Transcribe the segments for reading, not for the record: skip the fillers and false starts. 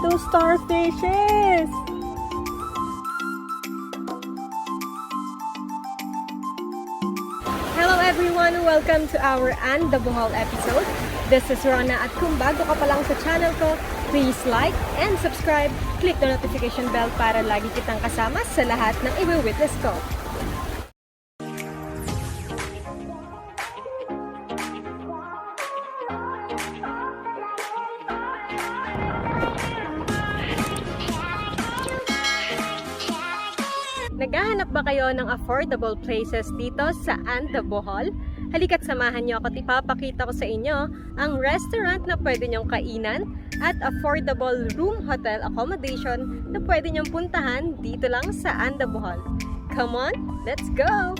those starfishes! Hello everyone! Welcome to our And the Bohol episode. This is Rona at kung bago ka pa lang sa channel ko, please like and subscribe. Click the notification bell para lagi kitang kasama sa lahat ng i-witness ko. Naghahanap ba kayo ng affordable places dito sa And the Bohol? Halika't samahan niyo ako at ipapakita ko sa inyo ang restaurant na pwede niyong kainan at affordable room hotel accommodation na pwede niyong puntahan dito lang sa And the Bohol. Come on, let's go!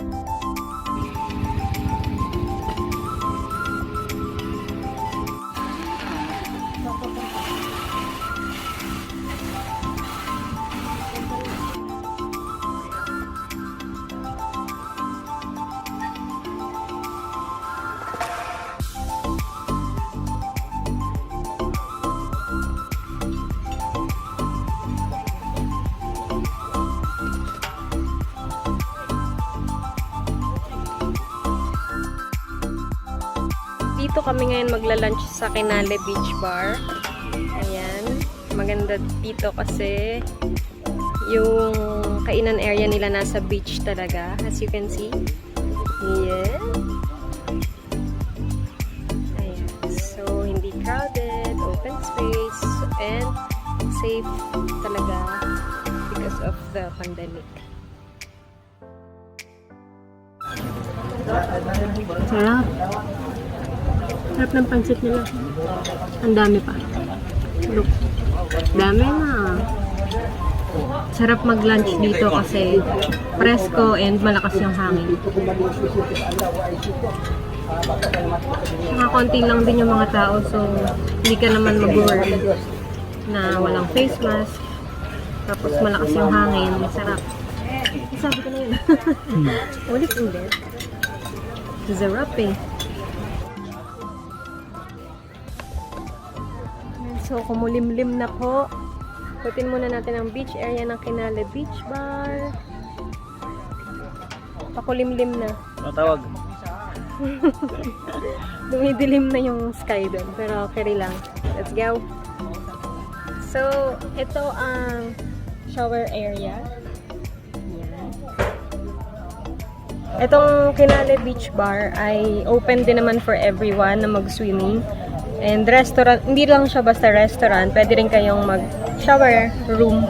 Dito kami ngayon magla-lunch sa Kinale Beach Bar. Ayan. Maganda dito kasi yung kainan area nila nasa beach talaga. As you can see. Yeah. Ayan. So, hindi crowded, open space, and safe talaga because of the pandemic. Sarap. Sarap ng pansit nila. Ang dami pa. Look. Dami na. Sarap mag-lunch dito kasi presko and malakas yung hangin. Mga konti lang din yung mga tao so hindi ka naman mag-worry na walang face mask. Tapos malakas yung hangin. Sarap. Sabi ko na yun. Ulit ulit. Sarap eh. So, kumulimlim na po. Putin muna natin ang beach area ng Kinale Beach Bar. Pakulimlim na. Matawag. Dumidilim na yung sky doon. Pero okay lang. Let's go. So, ito ang shower area. Yan. Itong Kinale Beach Bar ay open din naman for everyone na mag-swimming. And restaurant, hindi lang siya basta restaurant, pwede rin kayong mag-shower room.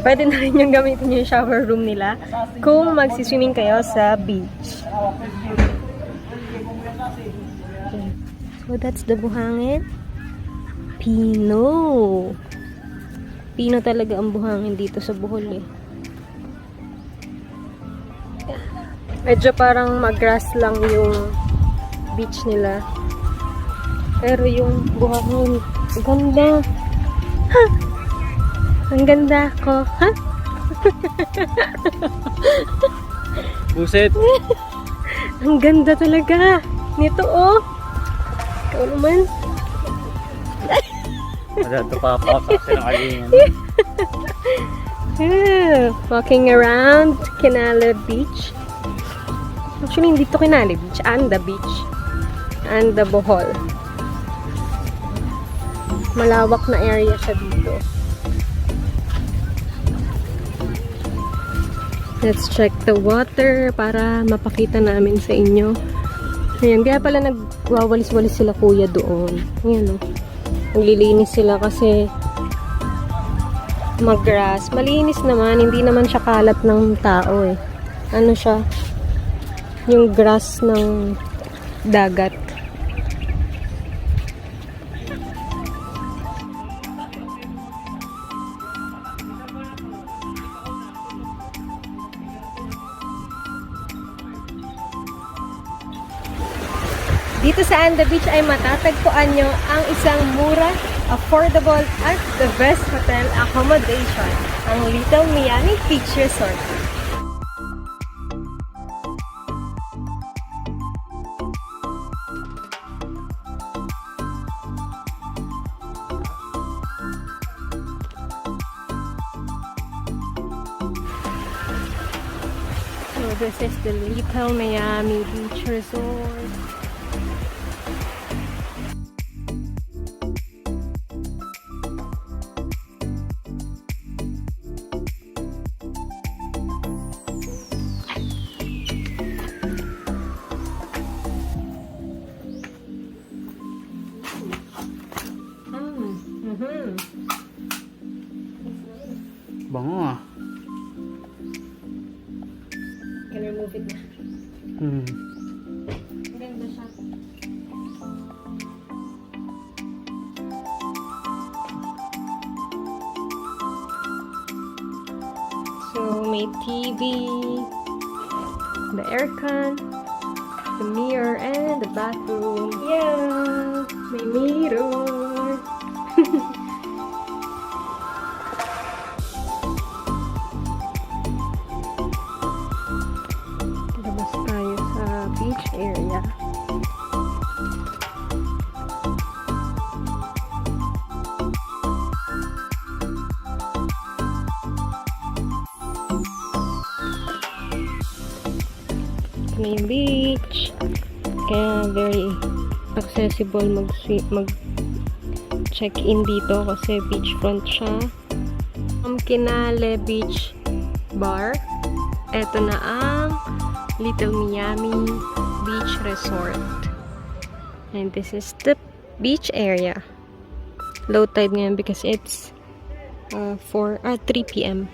Pwede na rin yung gamitin yung shower room nila kung magsiswimming kayo sa beach. Okay. So that's the buhangin. Pino. Pino talaga ang buhangin dito sa Bohol eh. Medyo parang mag-grass lang yung beach nila. Pero yung buhangin, ang ganda. Ha! Ang ganda ko. Ha? Buset! Ang ganda talaga. Nito oh. Ikaw naman. Ito papak kasi nakalingan. Walking around Kinale Beach. Actually, hindi to Kinale Beach. And the beach. And the Bohol. Malawak na area siya dito. Let's check the water para mapakita namin sa inyo. Ayan, kaya pala nagwawalis-walis sila kuya doon. Ayan o. Naglilinis sila kasi mag-grass. Malinis naman, hindi naman siya kalat ng tao eh. Ano siya? Yung grass ng dagat. Dito sa And the Beach ay matatagpuan nyo ang isang mura, affordable at the best hotel accommodation, ang Little Miami Beach Resort. This is the Little Miami Beach Resort. Bango ah. Can remove it na. Maganda siya. So, may TV, the aircon, the mirror, and the bathroom. Yeah! May mirror! Labas tayo sa beach area. Ito na yung beach. Kaya very accessible mag-check-in dito kasi beachfront siya. Ang Kinale Beach Bar. Ito na ang Little Miami Beach Resort. And this is the beach area. Low tide ngayon because it's 3 p.m.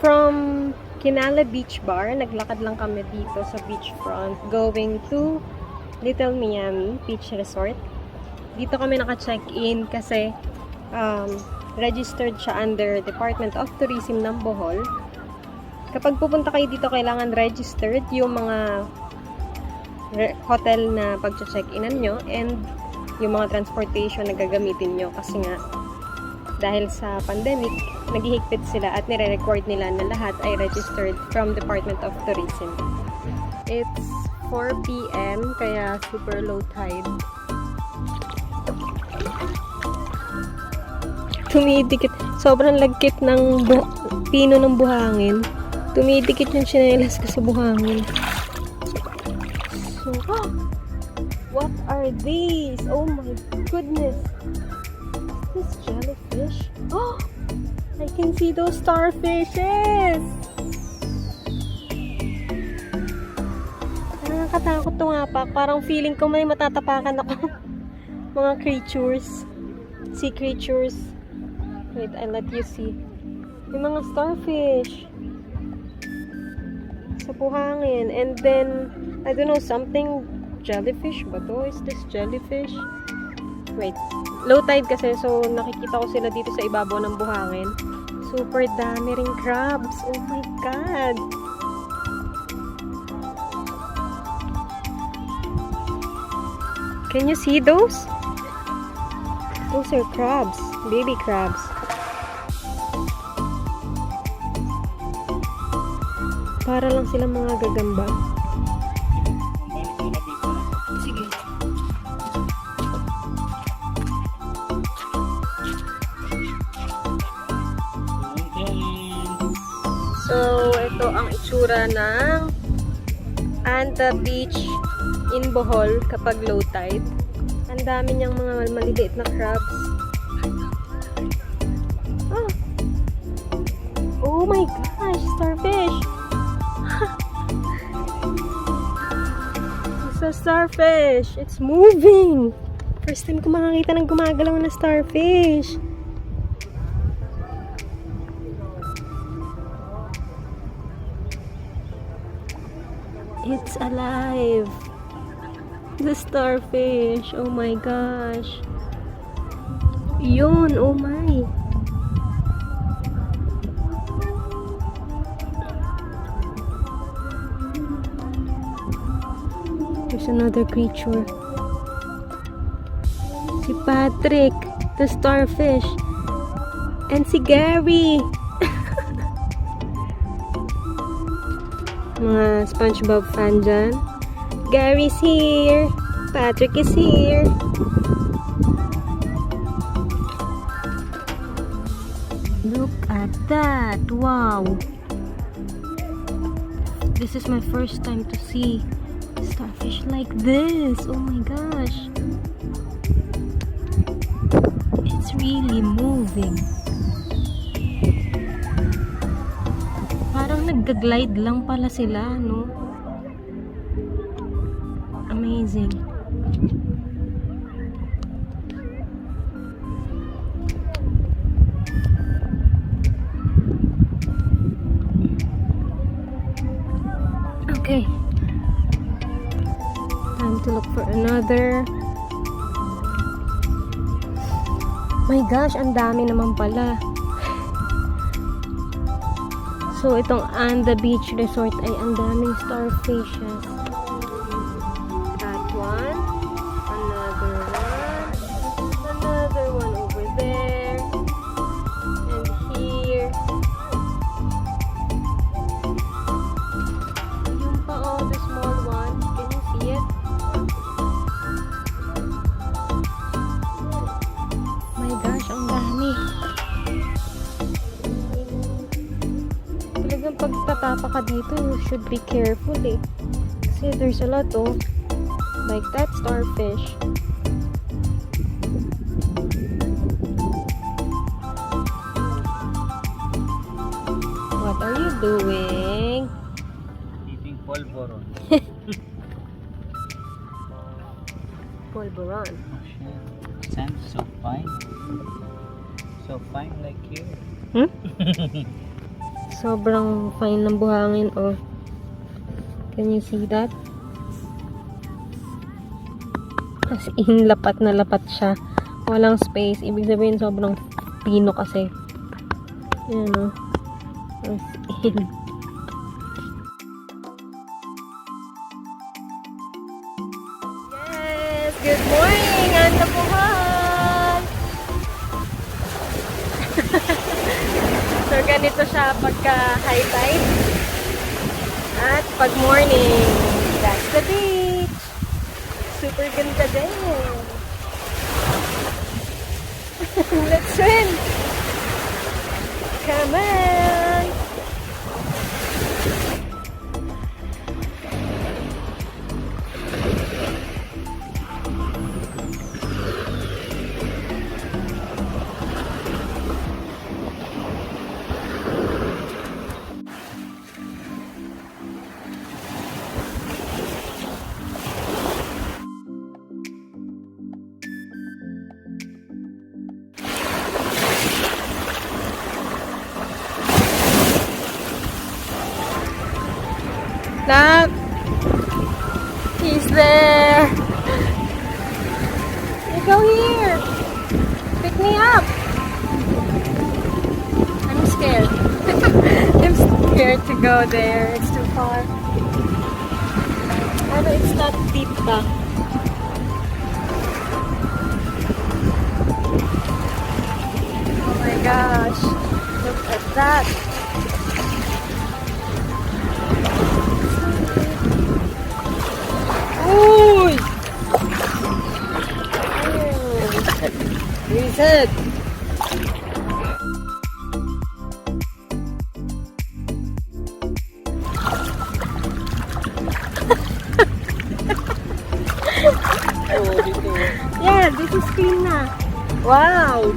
From Kinale Beach Bar, naglakad lang kami dito sa beachfront going to Little Miami Beach Resort. Dito kami naka-check-in kasi registered siya under Department of Tourism ng Bohol. Kapag pupunta kayo dito, kailangan registered yung mga hotel na pag-check-inan nyo and yung mga transportation na gagamitin nyo kasi nga dahil sa pandemic, naghihigpit sila at nire-record nila na lahat ay registered from Department of Tourism. It's 4 p.m. kaya super low tide. Tumidikit. Sobrang lagkit ng pino ng buhangin. Tumidikit yung tsinelas ko sa buhangin. So, what are these? Oh my goodness. This jellyfish. Oh, I can see those starfishes. Nakakatakot tumapak. Parang feeling ko may matatapakan ako. Mga creatures. Sea creatures. Wait, I'll let you see. Yung mga starfish. Sa buhangin. And then, I don't know, something jellyfish ba to? Is this jellyfish? Wait. Low tide kasi, so nakikita ko sila dito sa ibabaw ng buhangin. Super dami ring crabs. Oh my God! Can you see those? Those are crabs. Baby crabs. Para lang sila mga gagamba. Sige. So, ito ang itsura ng Anta Beach in Bohol kapag low tide. Ang dami niyang mga maliliit na crabs. Ah. Oh my gosh, starfish! It's a starfish! It's moving! First time ko makakita ng gumagalaw na starfish. It's alive. The starfish. Oh my gosh. Yun. Oh my. There's another creature. Si Patrick, the starfish. And si Gary. Mga SpongeBob fan dyan. Gary's here. Patrick is here. Look at that. Wow. This is my first time to see starfish like this. Oh my gosh. It's really moving. Parang nagga-glide lang pala sila, no? Amazing. Okay. Time to look for another. My gosh, ang dami naman pala. So, itong Anda Beach Resort ay ang daming starfishes. That one. Another one over there. And here. Yung pa, oh, the small one. Can you see it? My gosh, ang dami. Talagang pagtatapa ka dito, you should be careful eh. Kasi there's a lot oh. Like that starfish. What are you doing? Eating polvoron. Polvoron. Sand so fine. So fine like you. Hmm? Sobrang fine ng buhangin oh. Can you see that? As in, lapat na lapat siya. Walang space. Ibig sabihin, sobrang pino kasi. Ayan o. As in. Yes! Good morning! Anda Bohol! So, ganito siya pagka high tide. At pag morning, that's the beach. Super ganda din. Let's swim. Come on. Look, he's there. You go here. Pick me up. I'm scared. I'm scared to go there. It's too far. Pero it's not deep pa. Oh my gosh. Look at that. Uy! Reset! Yeah, this is Pina. Wow!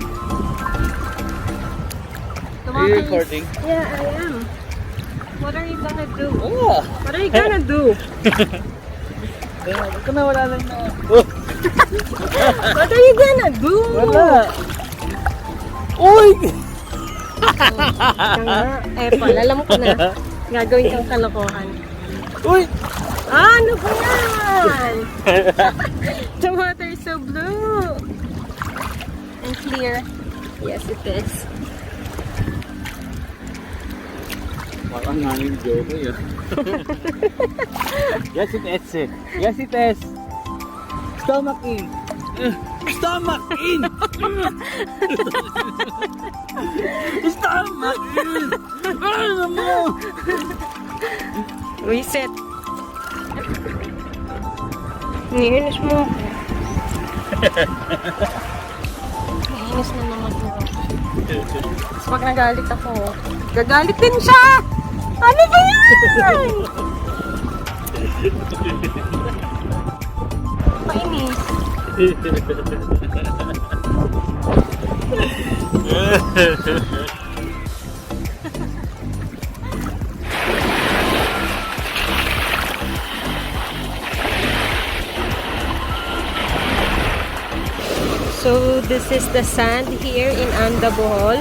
Are you recording? Yeah, I am. What are you gonna do? Oh! What are you gonna do? Ito na, wala lang na. What are you gonna do? Wala. Uy! Paul, alam ko na. Gagawin kang kalokohan. Uy! Ah, ano ba yan? The water is so blue. And clear. Yes, it is. Parang namin joke yun. Yes, it is. Yes, it is. Stomach in. Stomach in. Stomach in. Ano mo? Reset. Niinis mo. Niinis na naman mo. Tapos pag nagalit ako, gagalit din siya! Ano ba yan? Mainis. So, this is the sand here in Anda, Bohol.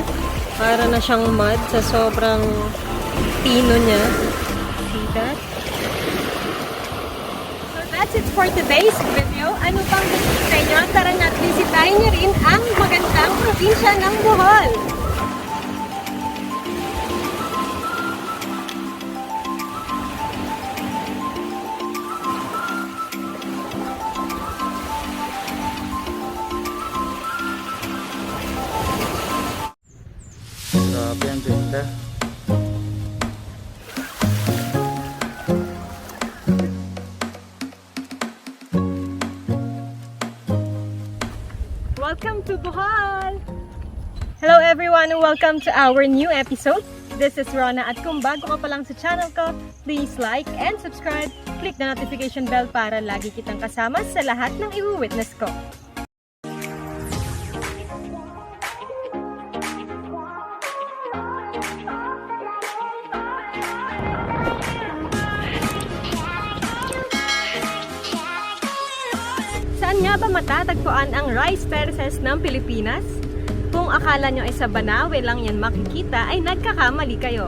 Para na siyang mud sa sobrang pino niya. See that? So, that's it for today's video. Ano pang gusto sa inyo? Tara na at bisitahin niyo rin ang magandang probinsya ng Bohol. Grabe, ang ganda. Welcome to Bohol! Hello everyone and welcome to our new episode. This is Rona at kung bago ka pa lang sa channel ko, please like and subscribe. Click the notification bell para lagi kitang kasama sa lahat ng i-witness ko. Saan nga ba matatagpuan ang rice terraces ng Pilipinas? Kung akala nyo ay sa Banawe lang yan makikita, ay nagkakamali kayo.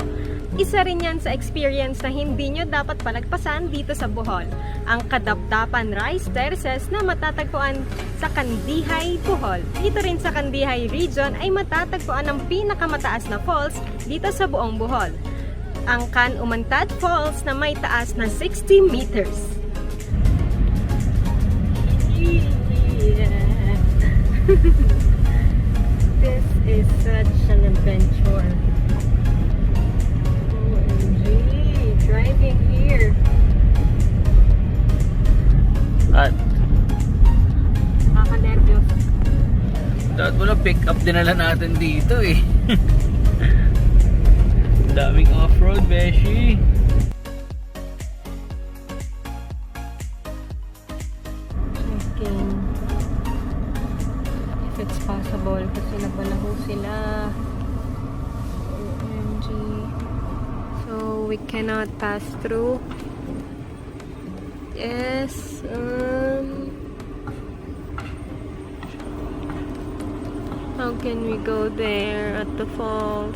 Isa rin yan sa experience na hindi nyo dapat palagpasan dito sa Bohol. Ang Kadapdapan Rice Terraces na matatagpuan sa Kandihay, Bohol. Dito rin sa Kandihay region ay matatagpuan ang pinakamataas na falls dito sa buong Bohol. Ang Can Umantad Falls na may taas na 60 meters. This is such an adventure. OMG, driving here. At Nakaka-nervyos. dapat wala pick up dinala natin dito eh. Daming off-road, beshi. Checking if it's possible kasi nabalaho sila. OMG. So we cannot pass through. Yes. How can we go there at the falls?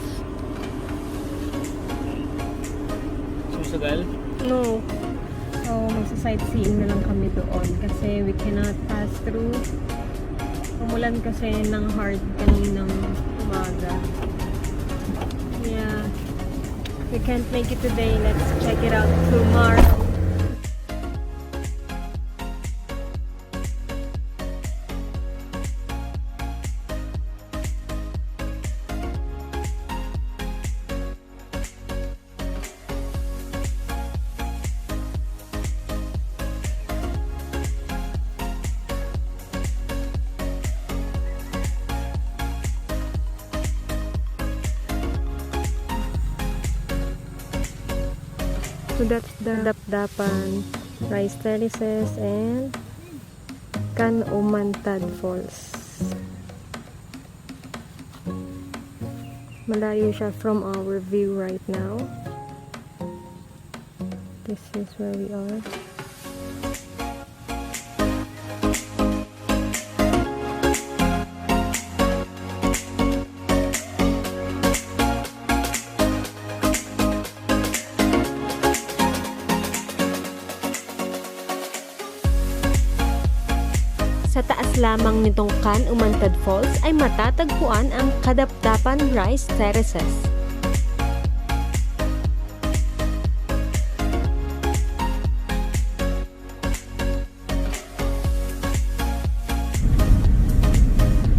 Susagal? No. So, magsa-sightseeing na lang kami doon kasi we cannot pass through. Umulan kasi ng hard kaninang umaga. Yeah. We can't make it today. Let's check it out tomorrow. So that's the Dapdapan Rice Terraces and Can Umantad Falls. Malayo siya from our view right now. This is where we are. Sa taas lamang nitong Can Umantad Falls ay matatagpuan ang Kadapdapan Rice Terraces.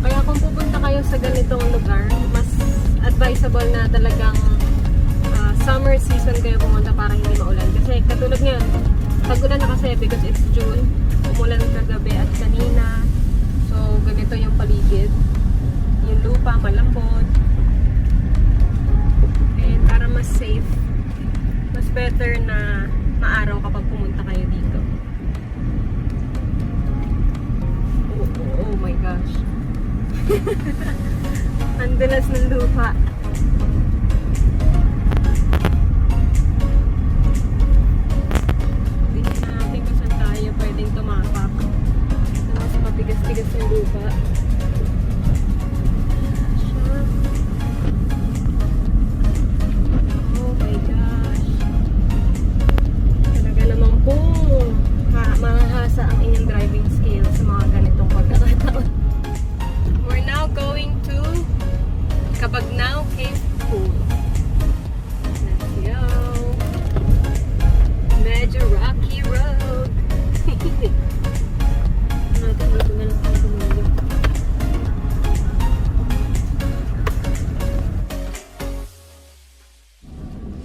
Kaya kung pupunta kayo sa ganitong lugar, mas advisable na talagang summer season kayo pumunta para hindi maulan. Kasi katulad ngayon, tag-ulan na kasi because it's June. Umulan kagabi at kanina. So, ganito yung paligid. Yung lupa, malambot. And para mas safe, better na maaraw kapag pumunta kayo dito. Oh my gosh. Ang dulas ng lupa. Tingnan natin kung saan tayo pwedeng tumapak. Ito mas matigas-tigas ng lupa. Siya. Oh my gosh. Talaga namang po mahahasa ang inyong driving skills sa mga ganitong pagkakataon. We're now going to Cabagnaw Cave Pool. Let's go. Medyo rocky road. Natin dito na lang tayo tumulong.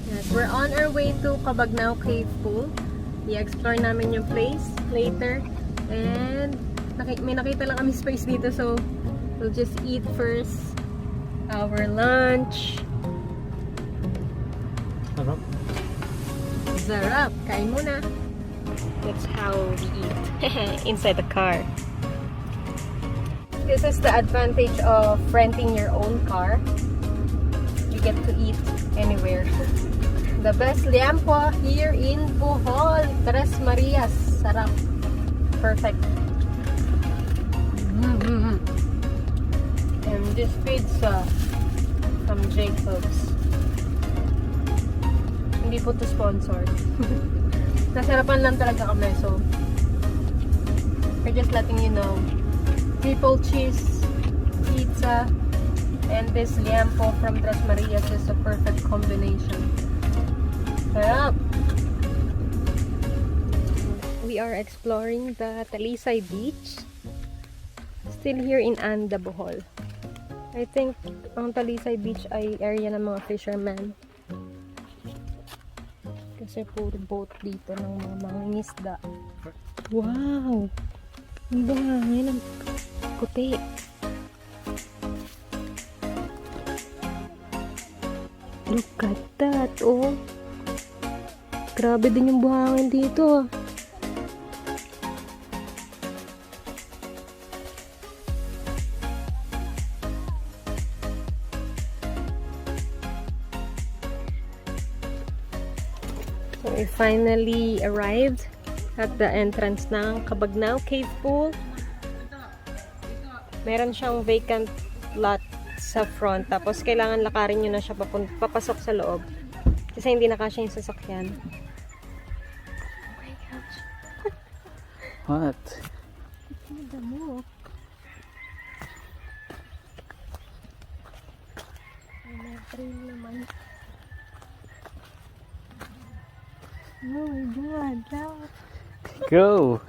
Yes, we're on our way to Cabagnaw Cave Pool. I-explore namin yung place later. And may nakita lang kami space dito, so we'll just eat first our lunch. Sarap. Sarap! Kain muna. That's how we eat. Inside the car. This is the advantage of renting your own car. You get to eat anywhere. The best liampo here in Bohol. Tres Marias. Sarap. Perfect. And this pizza from Jacob's. Hindi po to sponsored. Nasarapan lang talaga kami, so we're just letting you know. Triple cheese pizza and this liampo from Tres Marias is a perfect combination. Sarap! We are exploring the Talisay Beach. Still here in Anda, Bohol. I think ang Talisay Beach ay area ng mga fishermen. Kasi puro boat dito ng mga mangingisda. Wow! Ang buhangin ng puti. Look at that, oh! Grabe din yung buhangin dito. So we finally arrived at the entrance ng Cabagnaw Cave Pool. Meron siyang vacant lot sa front. Tapos kailangan lakarin nyo na siya papasok sa loob. Kasi hindi na kasya yung sasakyan. Oh my gosh. What? Ang damo. May trail naman. Oh my god. Loud. Go!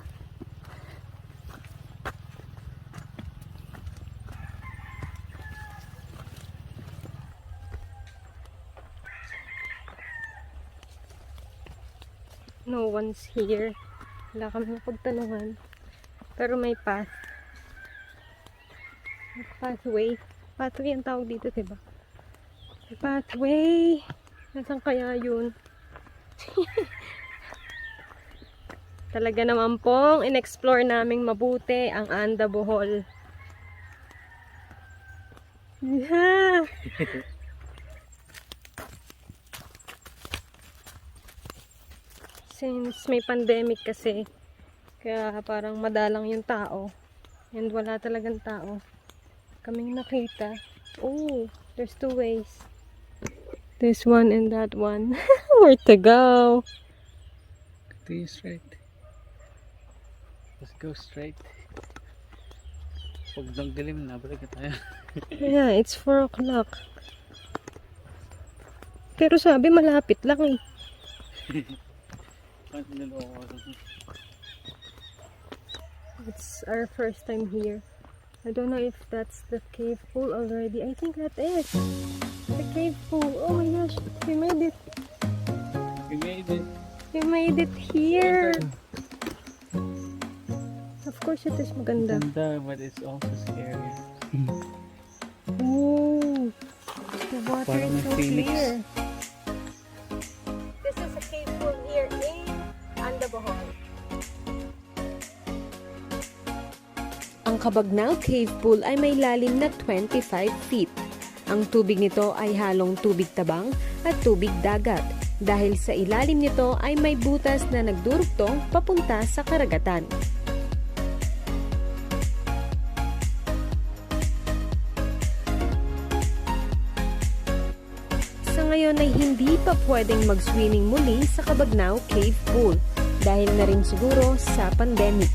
No one's here. Wala kami mapagtanungan. Pero may path. May pathway. Pathway ang tawag dito, diba? May pathway. Nasaan kaya yun? Talaga naman pong in-explore naming mabuti ang Anda, Bohol. Yeah. Since may pandemic kasi, kaya parang madalang yung tao. And wala talagang tao. Kaming nakita. Oh, there's two ways. This one and that one. Where to go? Do you straight? Let's go straight. Pag dilim na, balik na tayo. Yeah, it's 4 o'clock. Pero sabi malapit lang eh. It's our first time here. I don't know if that's the cave pool already. I think that is the cave pool. Oh my gosh, we made it. We made it. We made it here. Of course it is maganda. Ganda, but it's also scary. Oh, the water Parang is so Phoenix. clear. This is a cave Ang Cabagnaw Cave Pool ay may lalim na 25 feet. Ang tubig nito ay halong tubig tabang at tubig dagat. Dahil sa ilalim nito ay may butas na nagdurugtong papunta sa karagatan. Sa ngayon ay hindi pa pwedeng mag-swimming muli sa Cabagnaw Cave Pool dahil na rin siguro sa pandemic.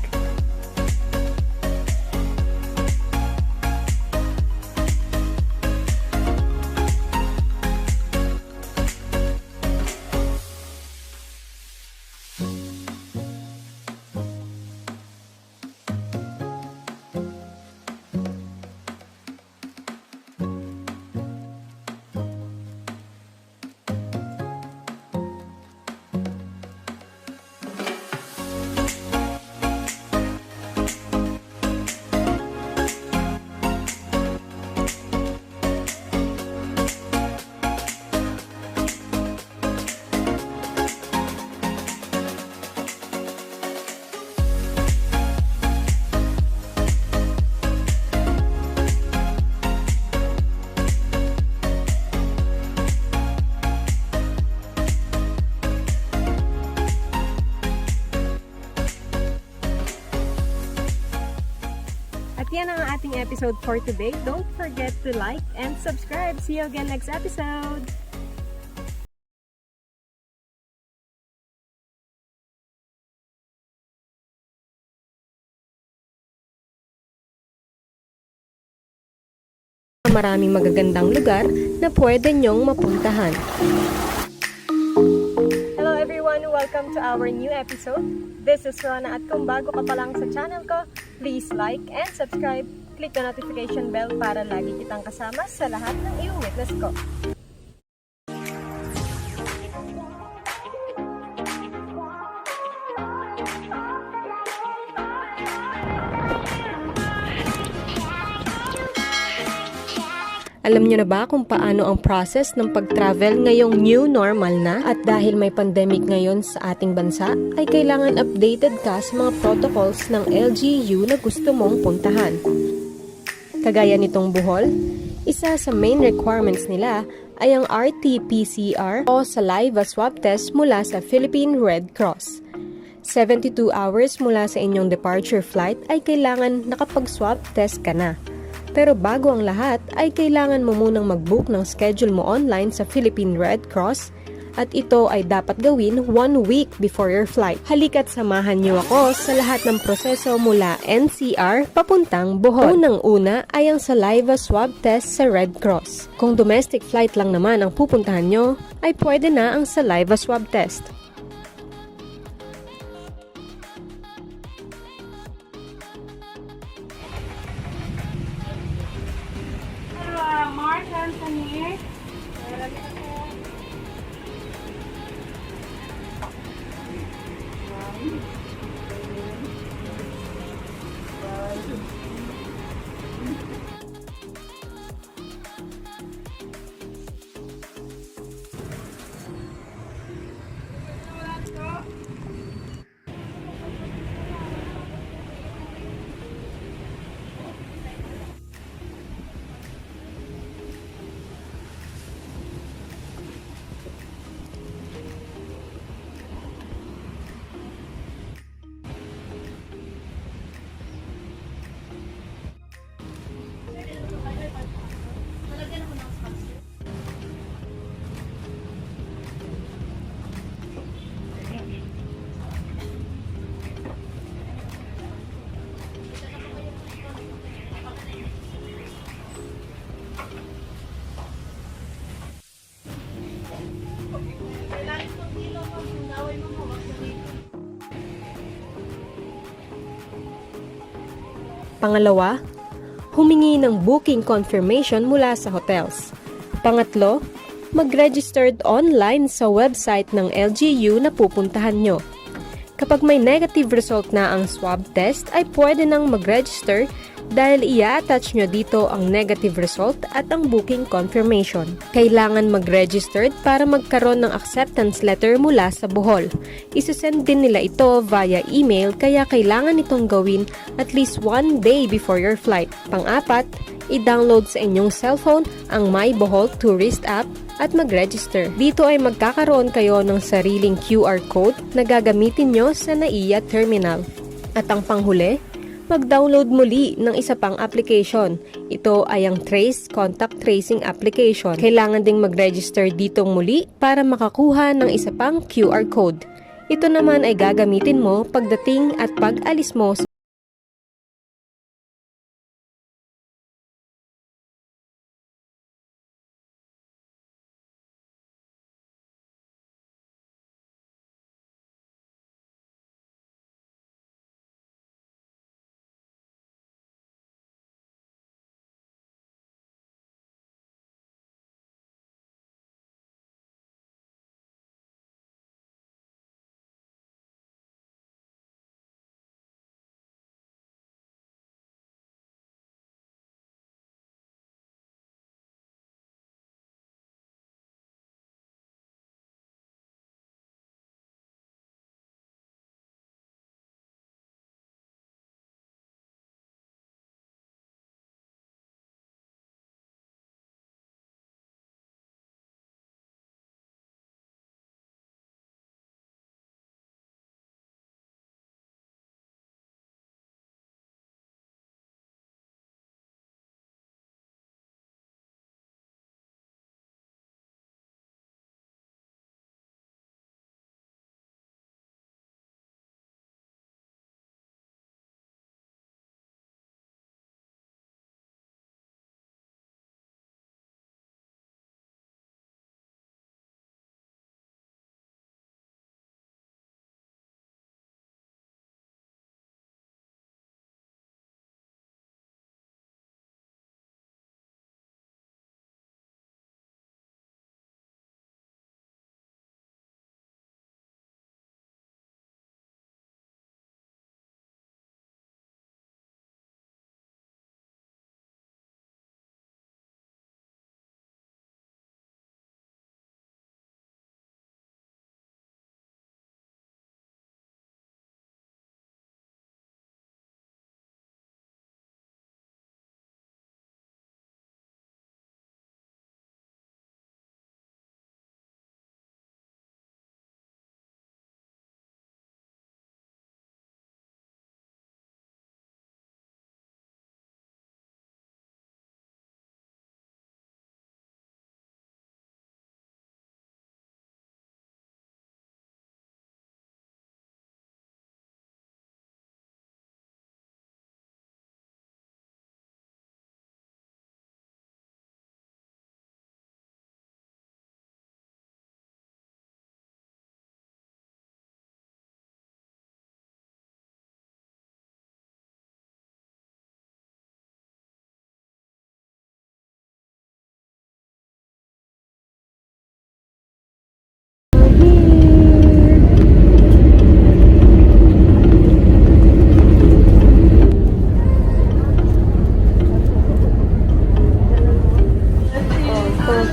At yan ang ating episode for today. Don't forget to like and subscribe. See you again next episode! Maraming magagandang lugar na pwede nyong mapuntahan. Hello everyone! Welcome to our new episode. This is Rona at kung bago ka pa lang sa channel ko, please like and subscribe. Click the notification bell para lagi kitang kasama sa lahat ng i-witness ko. Alam niyo na ba kung paano ang process ng pag-travel ngayong new normal na? At dahil may pandemic ngayon sa ating bansa, ay kailangan updated ka sa mga protocols ng LGU na gusto mong puntahan. Kagaya nitong Bohol, isa sa main requirements nila ay ang RT-PCR o saliva swab test mula sa Philippine Red Cross. 72 hours mula sa inyong departure flight ay kailangan nakapag-swab test ka na. Pero bago ang lahat, ay kailangan mo munang mag-book ng schedule mo online sa Philippine Red Cross at ito ay dapat gawin 1 week before your flight. Halika't samahan niyo ako sa lahat ng proseso mula NCR papuntang Bohol. Unang-una ay ang saliva swab test sa Red Cross. Kung domestic flight lang naman ang pupuntahan nyo, ay pwede na ang saliva swab test. Mark Anthony. Pangalawa, humingi ng booking confirmation mula sa hotels. Pangatlo, mag-registered online sa website ng LGU na pupuntahan nyo. Kapag may negative result na ang swab test, ay pwede nang mag-register dahil i-attach nyo dito ang negative result at ang booking confirmation. Kailangan mag-registered para magkaroon ng acceptance letter mula sa Bohol. Isasend din nila ito via email kaya kailangan itong gawin at least 1 day before your flight. Pang-apat, i-download sa inyong cellphone ang My Bohol Tourist app at mag-register. Dito ay magkakaroon kayo ng sariling QR code na gagamitin nyo sa NAIA terminal. At ang panghuli, mag-download muli ng isa pang application. Ito ay ang Trace Contact Tracing application. Kailangan ding mag-register dito muli para makakuha ng isa pang QR code. Ito naman ay gagamitin mo pagdating at pag-alis mo sa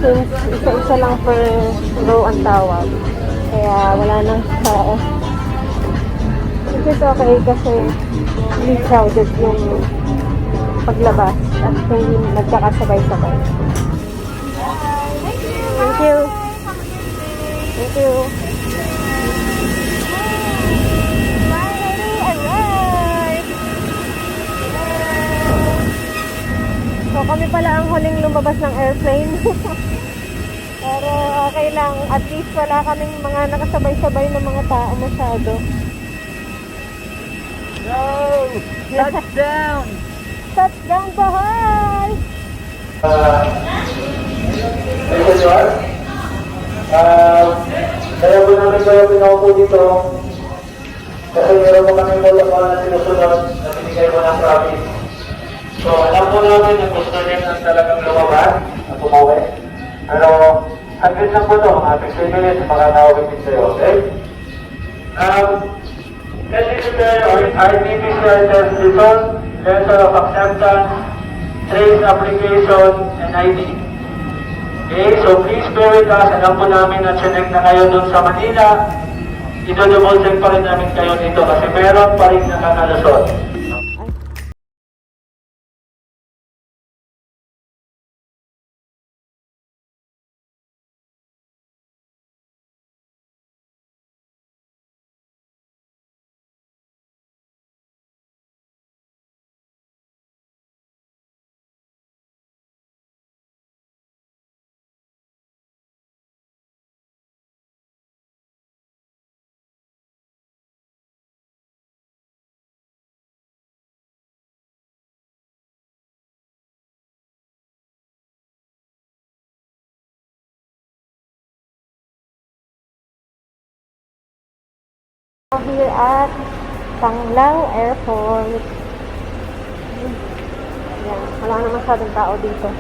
since isa-isa lang per row ang tawag. Kaya wala nang tao. Which is okay kasi hindi crowded yung paglabas at hindi nagkakasabay-sabay. Thank you. Thank you. Finally arrived! So kami pala ang huling lumabas ng airplane. Pero okay lang. At least wala kaming mga nakasabay-sabay na mga tao masyado. Go! Touchdown! Touchdown Bohol! Mr. George, kaya po namin kayo pinaupo dito kasi meron po kami protocol na sinusunod na binigay mo ng promise. So, alam po namin na gusto rin ang talagang lumabas at umuwi. Pero, hanggang lang po ito, mga 15 minutes, makatawagin din sa'yo, okay? Let's prepare our RT-PCR test result letter of acceptance, trace application, and ID. Okay, so please bear with us. Alam po namin na chinek na kayo dun sa Manila. Ito-double check pa rin namin kayo dito kasi meron pa rin nakakalusot. Here at Panglao Airport. Yan, wala na masyadong tao dito.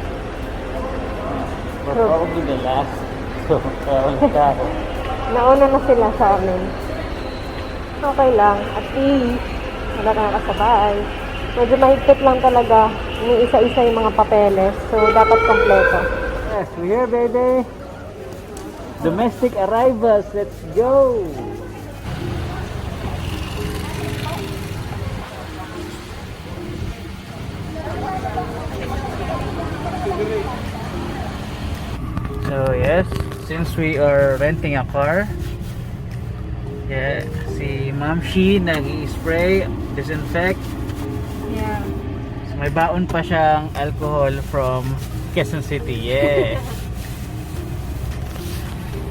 We're probably the last. So, walang tao. Nauna na sila sa amin. Okay lang. At least, wala ka nakasabay. Medyo mahigpit lang talaga. Iniisa-isa yung mga papeles. So, dapat kompleto. Yes, we're here, baby. Domestic arrivals. Let's go. So yes, since we are renting a car, yeah, si Ma'am Shi nag-i-spray, disinfect. Yeah. So may baon pa siyang alcohol from Quezon City. Yeah.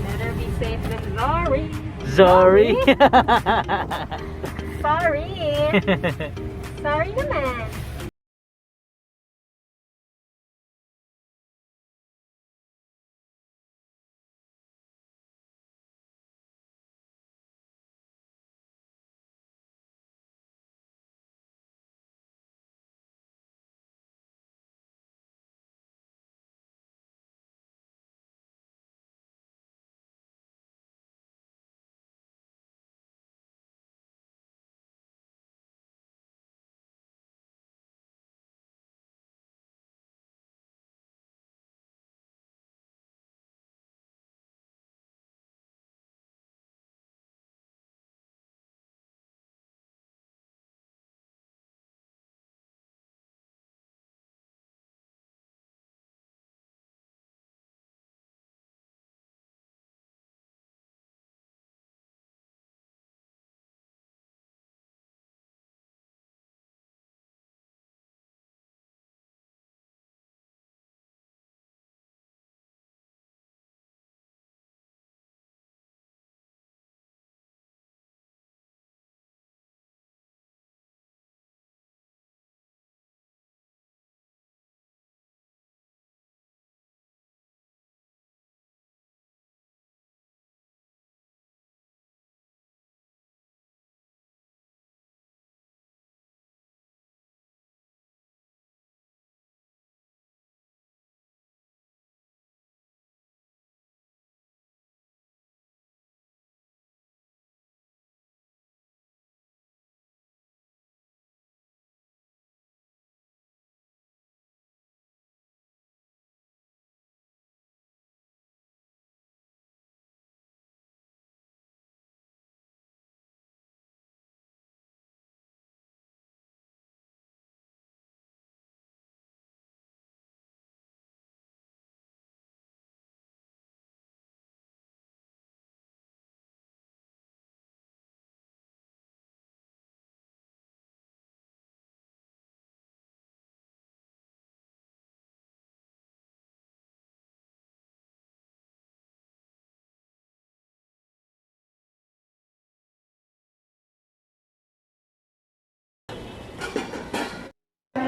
Better be safe than sorry. Sorry. Sorry. Sorry naman.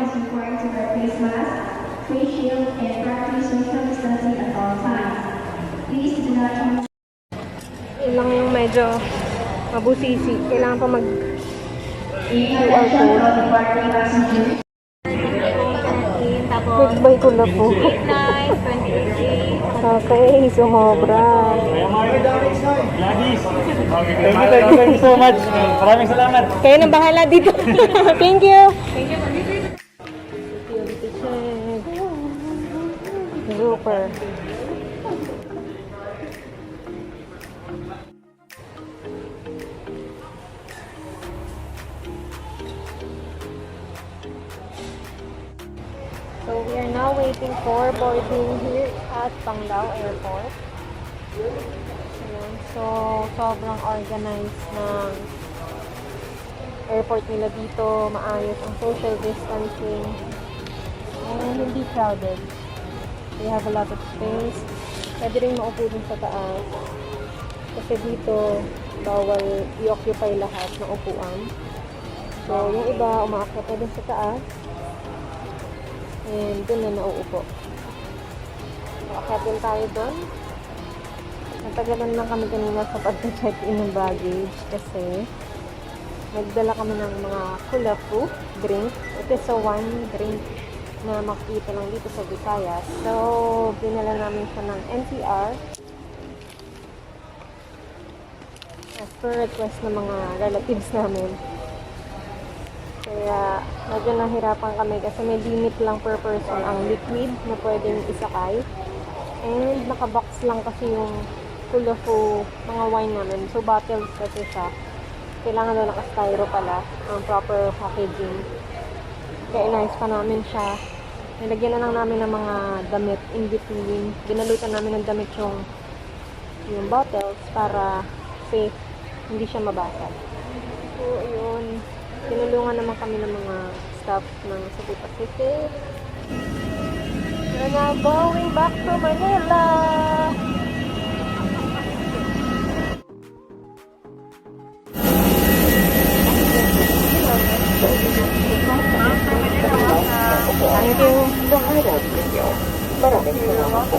Is required to wear face mask, face shield, and practice social distancing at all times. Please do not use Yun lang yung medyo mabusisi. Kailangan pa mag-QR code. Goodbye ko na po. Okay, sumobra. Thank you so much. Maraming salamat. Kayo nang bahala dito. Thank you. Super. So we are now waiting for boarding here at Panglao Airport. Ayan. So sobrang organized ng airport nila dito. Maayos ang social distancing. And hindi crowded. They have a lot of space. Pwede rin maupo din sa taas. Kasi dito, bawal i-occupy lahat ng upuan. So, yung iba, umaakyat na din sa taas. And dun na nauupo. So, akyat din tayo dun. Natagalan lang kami kanina sa pag-check-in ng baggage kasi nagdala kami ng mga kulafu drink. Ito is a one drink na makikita lang dito sa Visayas. So, binala namin siya ng NCR as per request ng mga relatives namin. Kaya, medyo nahirapan kami kasi may limit lang per person ang liquid na pwedeng isakay. And nakabox lang kasi yung kulafu mga wine namin. So, bottles kasi siya. Kailangan na naka-styro pala ang proper packaging. Kaya inayos pa namin siya. Nilagyan na lang namin ng mga damit in between. Binalutan namin ng damit yung bottles para safe, hindi siya mabasag. So, ayun. Tinulungan naman kami ng mga staff ng Cebu Pacific. We're now going back to Manila! Thank you. Maraming salamat po.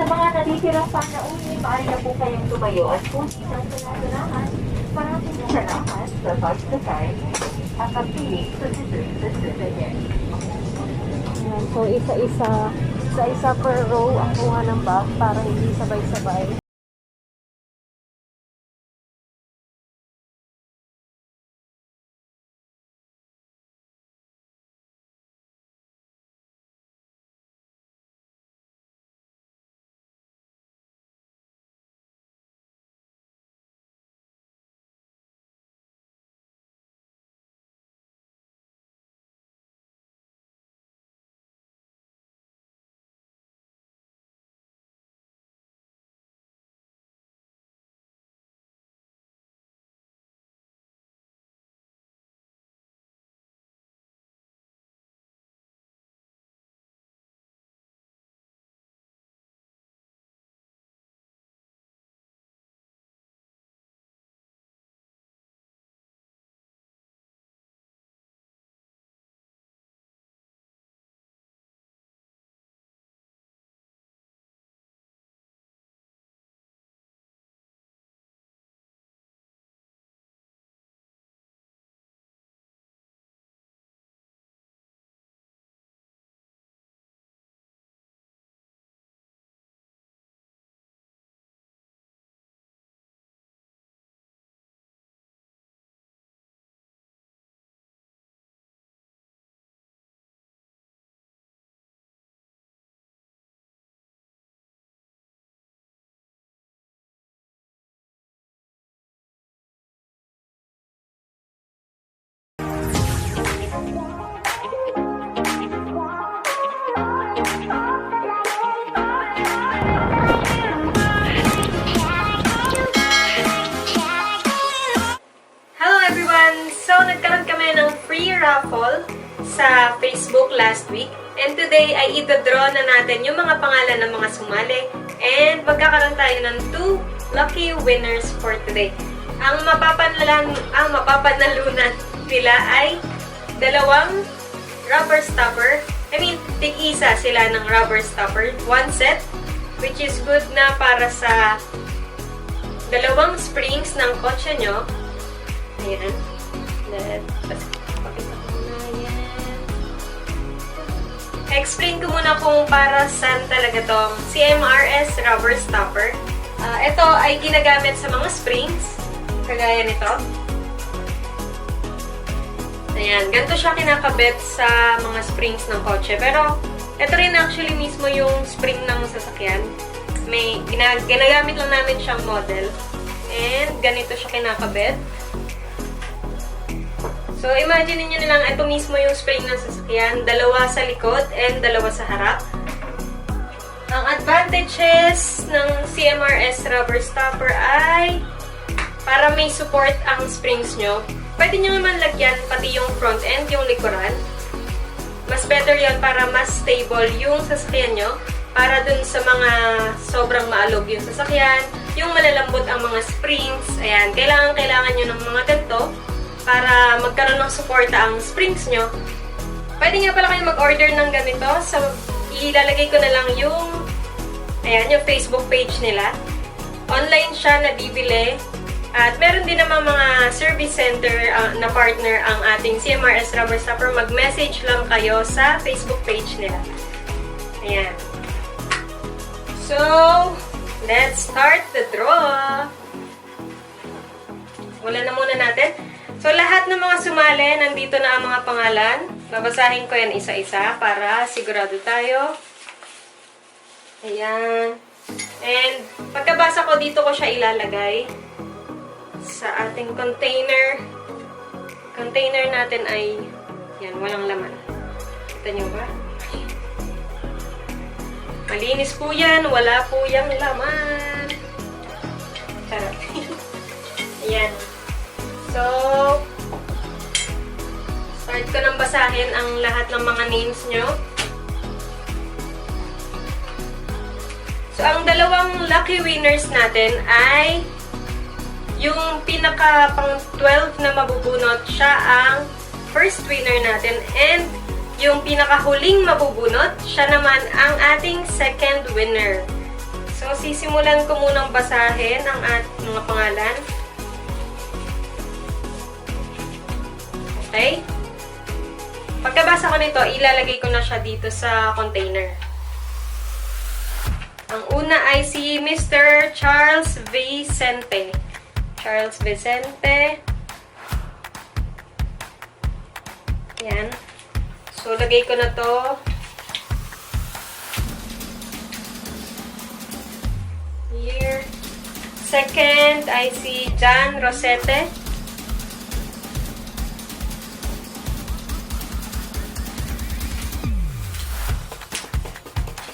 Sa mga natitirang panaunin, maaari na po kayong tumayo at kung isang sanasanahan, maraming salamat sa pagsasay at pagpili sa dessert sa Switzerland. Ayan, so, isa-isa per row ang kuha ng bag para hindi sabay-sabay. raffle sa Facebook last week. And today ay ito-draw na natin yung mga pangalan ng mga sumali. And magkakaroon tayo ng 2 lucky winners for today. Ang mapapanalunan nila ay 2 rubber stopper tig-isa sila ng rubber stopper. One set, which is good na para sa dalawang springs ng kotse nyo. Ayan. Pakita ko na yan. Explain ko muna kung para saan talaga tong CMRS rubber stopper. Ito ay ginagamit sa mga springs. Kagaya nito. Ayan, ganito siya kinakabit sa mga springs ng kotse. Pero, ito rin actually mismo yung spring ng sasakyan. May ginagamit lang namin siyang model. And, ganito siya kinakabit. So, imagine niyo na lang, ito mismo yung spring ng sasakyan. Dalawa sa likod and dalawa sa harap. Ang advantages ng CMRS rubber stopper ay para may support ang springs nyo. Pwede nyo naman lagyan pati yung front end, yung likuran. Mas better yon para mas stable yung sasakyan nyo. Para dun sa mga sobrang maalog yung sasakyan, yung malalambot ang mga springs. Ayan, kailangan nyo ng mga ganito para magkaroon ng support ang springs nyo. Pwede nga pala kayo mag-order ng ganito. So, ilalagay ko na lang yung Facebook page nila. Online siya nabibili. At meron din naman mga service center na partner ang ating CMRS rubber stopper. Mag-message lang kayo sa Facebook page nila. Ayan. So, let's start the draw. Wala na muna natin. So, lahat ng mga sumali, nandito na ang mga pangalan. Babasahin ko yan isa-isa para sigurado tayo. Ayan. And, pagkabasa ko, dito ko siya ilalagay sa ating container. Container natin ay yan, walang laman. Kita nyo ba? Malinis po yan. Wala po yung laman. Charot. Ayan. So, start ko nang basahin ang lahat ng mga names nyo. So, ang dalawang lucky winners natin ay yung pinaka pang 12 na mabubunot, siya ang first winner natin. And yung pinaka huling mabubunot, siya naman ang ating second winner. So, sisimulan ko munang basahin ang ating mga pangalan. Okay? Pagkabasa ko nito, ilalagay ko na siya dito sa container. Ang una ay si Mr. Charles Vicente. Charles Vicente. Yan. So, lagay ko na to. Here. Second ay si John Rosete.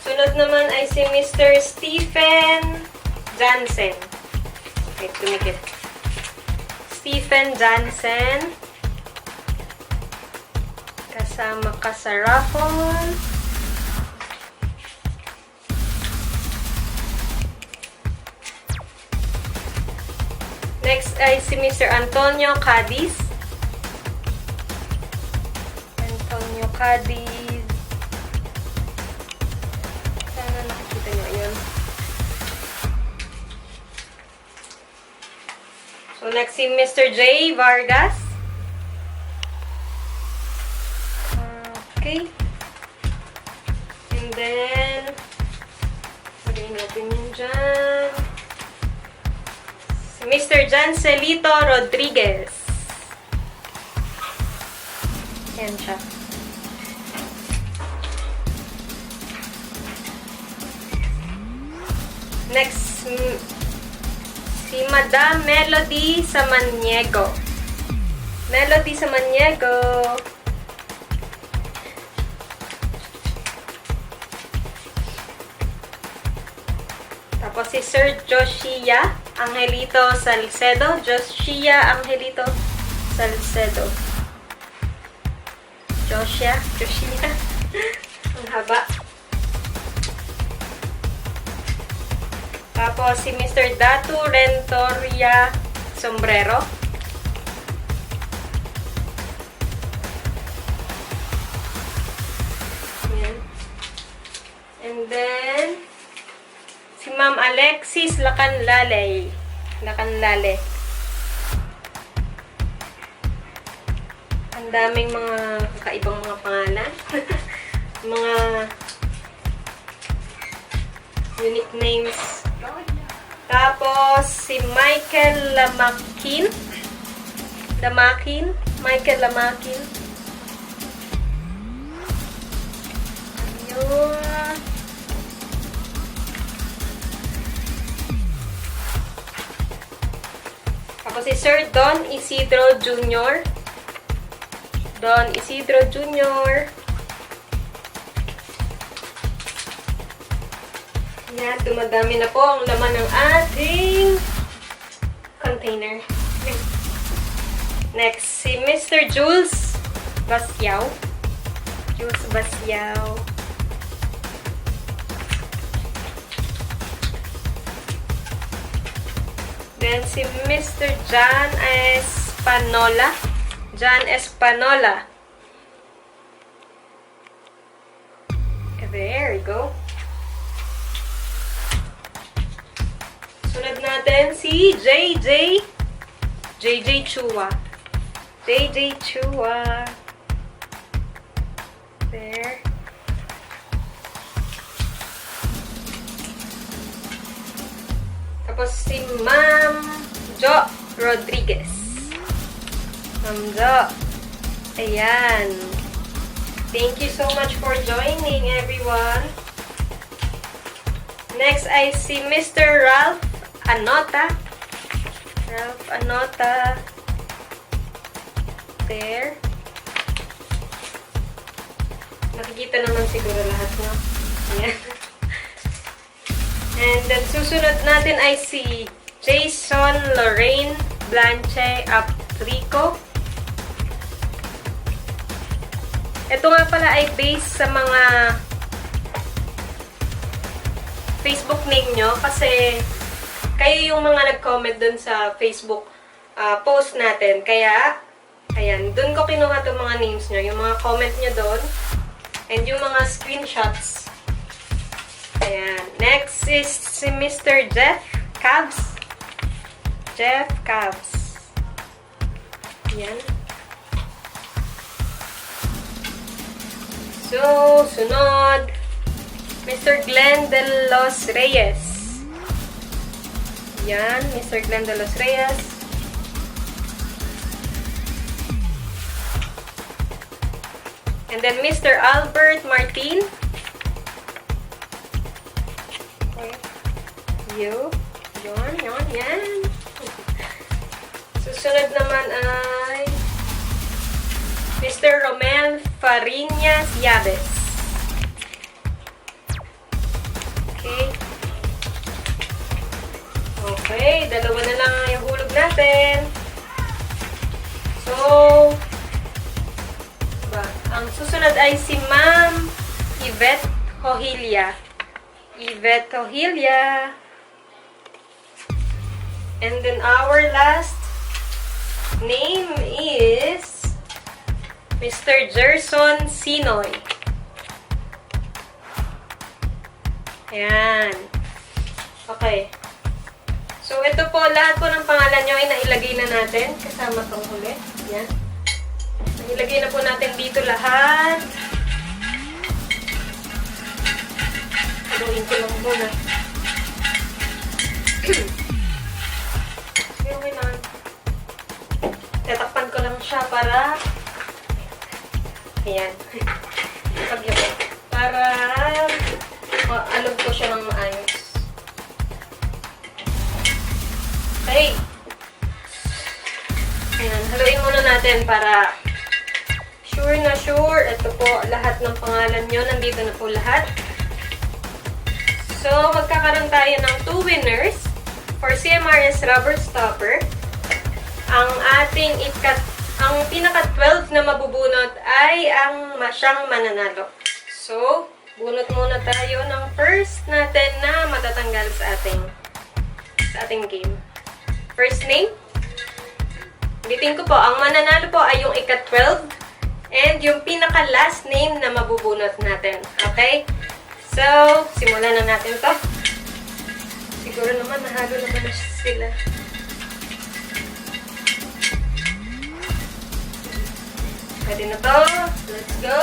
Sunod naman ay si Mr. Stephen Jansen. Okay, tumikit. Stephen Jansen. Kasama ka sa raffle. Next ay si Mr. Antonio Cadiz. Antonio Cadiz. Sana nakikita nyo yun. So, next si Mr. J. Vargas. Okay. And then, lagay natin yun dyan. Si Mr. Jancelito Rodriguez. Yan siya. Next, si Madam Melody Samaniego. Melody Samaniego. Tapos si Sir Joshia Angelito Salcedo. Joshia Angelito Salcedo. Joshia. Ang haba. Tapos si Mr. Datu Rentoria Sombrero. And then, si Ma'am Alexis Lacanlale. Lacanlale. Ang daming mga kakaibang mga pangalan. Mga unique names. Tapos, si Michael Lamakin. Michael Lamakin. Ayun. Tapos si Sir Don Isidro Jr. Don Isidro Jr. Yan, dumadami na po ang laman ng ating container. Next, si Mr. Jules Basiao. Jules Basiao. Then, si Mr. John Espanola. John Espanola. There we go. Sunod natin si JJ Chua. JJ Chua. There. Tapos si Ma'am Jo Rodriguez. Ma'am Jo. Ayan. Thank you so much for joining, everyone. Next ay si Mr. Ralph Anota. Ralph Anota. There. Nakikita naman siguro lahat, no? Ayan. And then, susunod natin ay si Jason Lorraine Blanche Aplico. Ito nga pala ay based sa mga Facebook name nyo kasi kayo yung mga nag-comment dun sa Facebook post natin. Kaya, ayan, dun ko kinuha itong mga names nyo. Yung mga comment nyo dun and yung mga screenshots. Ayan. Next is si Mr. Jeff Cabs. Jeff Cabs. Ayan. So, sunod. Mr. Glenn de los Reyes. Yan, Mr. Glenn de los Reyes. And then, Mr. Albert Martin. Okay. Yan. Susunod naman ay Mr. Romel Fariñas Yabes. Okay, dalawa na lang yung hulog natin. So, ang susunod ay si Ma'am Yvette Hohilia. Yvette Hohilia. And then our last name is Mr. Gerson Sinoy. Ayan. Okay. So, ito po, lahat po ng pangalan nyo ay nailagay na natin kasama itong huli. Ayan. Nailagay na po natin dito lahat. Haluin ko lang muna. Okay na. Tatakpan ko lang siya para ayan. Para alog ko siya ng maayos. Okay. Ayan. Haluin muna natin para sure na sure. Ito po, lahat ng pangalan nyo. Nandito na po lahat. So, magkakaroon tayo ng 2 winners for CMRS Rubber Stopper. Ang pinaka-12 na mabubunot ay siyang mananalo. So, bunot muna tayo ng first natin na matatanggal sa ating game. First name. Ulitin ko po, ang mananalo po ay yung ika-12 and yung pinaka-last name na mabubunot natin. Okay? So, simulan na natin to. Siguro naman, nahalo naman na sila. Pwede na to. Let's go.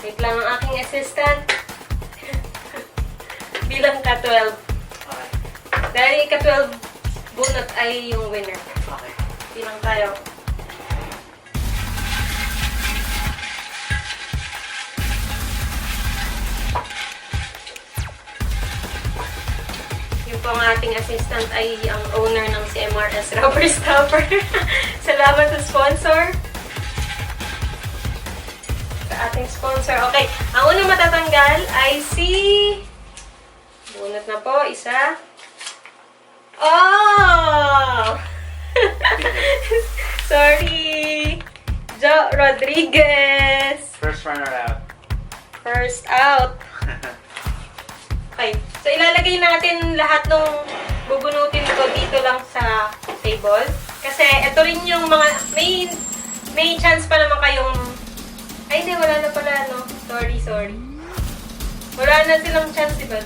Wait lang ang aking assistant. Bilang ka-12. Okay. Dahil ka-12 bunot ay yung winner. Okay. Bilang tayo. Yung po ang ating assistant ay ang owner ng CMRS Rubber Stopper. Salamat sa sponsor. Sa ating sponsor. Okay. Ang unang matatanggal ay si... Bunot na po. Isa. Oh! Sorry. Joe Rodriguez. First runner-up. First out. Okay. So, ilalagay natin lahat ng bubunutin ko dito lang sa table. Kasi, ito rin yung mga... May chance pa naman kayong... Ay, hindi. Wala na pala, no? Sorry. Wala na silang chance, diba?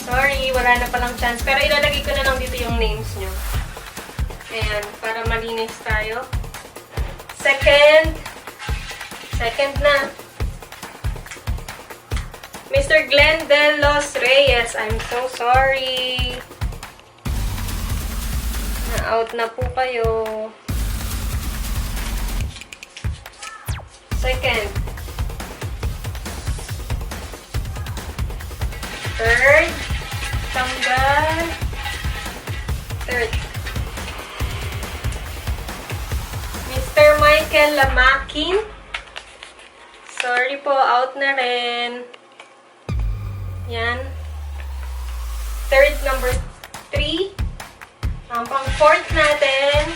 Sorry, wala na palang chance. Pero ilalagay ko na lang dito yung names nyo. Ayan, para malinis tayo. Second na. Mr. Glenn De Los Reyes, I'm so sorry. Na-out na po kayo. Second. Third. Tanggal. Third. Mr. Michael Lamakin. Sorry po, out na rin. Yan. Third, number 3. Ang pang fourth natin.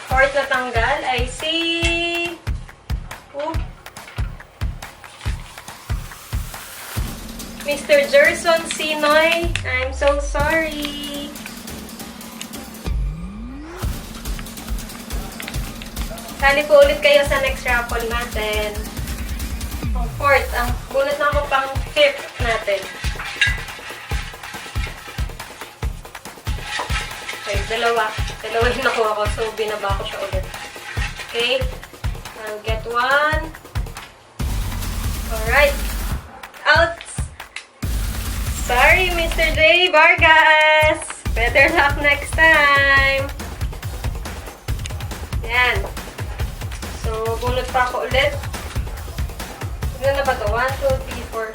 Fourth na tanggal ay si... Mr. Gerson Sinoy, I'm so sorry. Sali po ulit kayo sa next raffle natin. Ang fourth, ang bunot na ako pang fifth natin. Okay, dalawa yung nakuha ko, so binaba ko siya ulit. Okay, I'll get one. Alright, out. Sorry, Mr. J. Vargas. Better luck next time. Yan. So, bunot pa ako ulit. Ano na ba ito? 1, 2, 3, 4,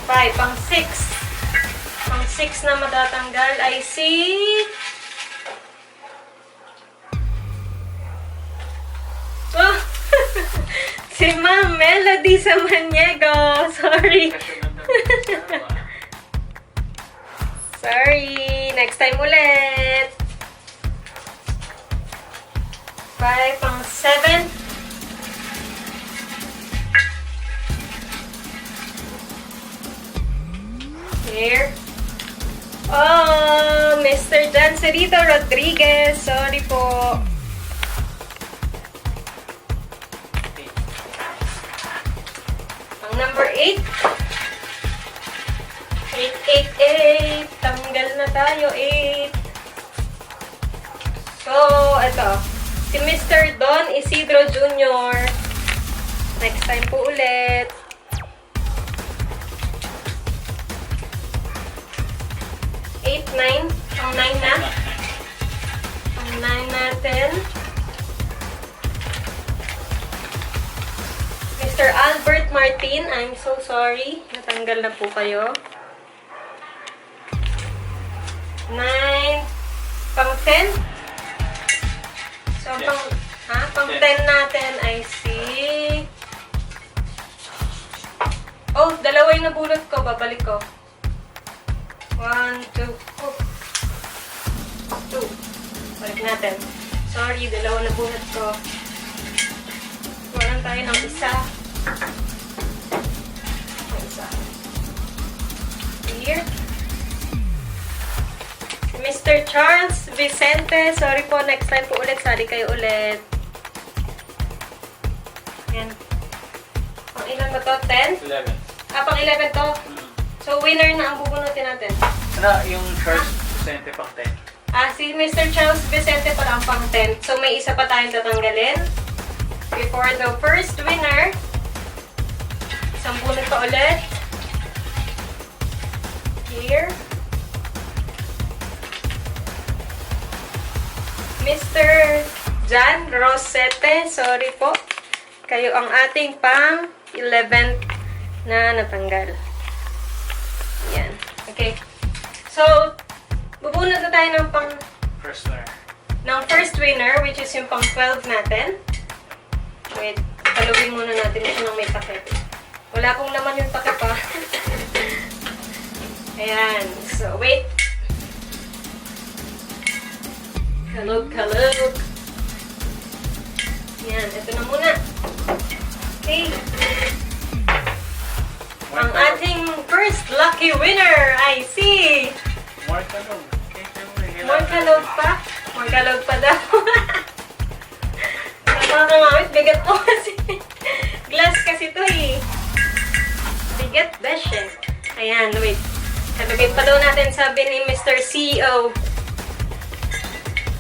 5. 5. Pang 6. Pang 6 na matatanggal ay si... Oh! Si Ma'am Melody Samaniego. Sorry. Sorry. Next time ulit. 5 pang 7. Here. Oh, Mr. Jancerito Rodriguez. Sorry po. Ang number 8. 888. Tanggal na tayo, 8. So, ito. Si Mr. Don Isidro Jr. Next time po ulit. 8, 9. Ang 9 na. Ang 9 natin. Mr. Albert Martin, I'm so sorry. Natanggal na po kayo. 9. Pang 10. So, pang 10 natin ay si... Oh, dalawa yung nabulot ko. Babalik ko. 1, 2. 2. Balik natin. Sorry, dalawa nabulot ko. Walang tayo ng isa. Isa. Here. Mr. Charles Vicente. Sorry po, next time po ulit. Sali kayo ulit. Yan. Pang ilan ba to? 10? 11. Pang 11 to. So, winner na ang bubunutin natin. Ano, yung first Vicente pang 10. Si Mr. Charles Vicente pa lang pang 10. So, may isa pa tayong tatanggalin. Before the first winner, isang bunot pa ulit. Here. Mr. Jan Rosete, sorry po. Kayo ang ating pang 11th na natanggal. Yan. Okay. So, bubunot na tayo ng pang First winner. ng first winner, which is yung pang 12 natin. Wait, talugin muna natin ito ng may takip. Wala pong naman yung takip pa. Ayan. So, wait. Kalog, kalog. Ayan, ito na muna. Okay. Ang ating first lucky winner, I see. More kalog. More kalog pa? More kalog pa daw. Mga kamamit, bigat po kasi. Glass kasi to eh. Bigat, besh eh. Ayan, wait. Kalagay pa daw natin, sabi ni Mr. CEO.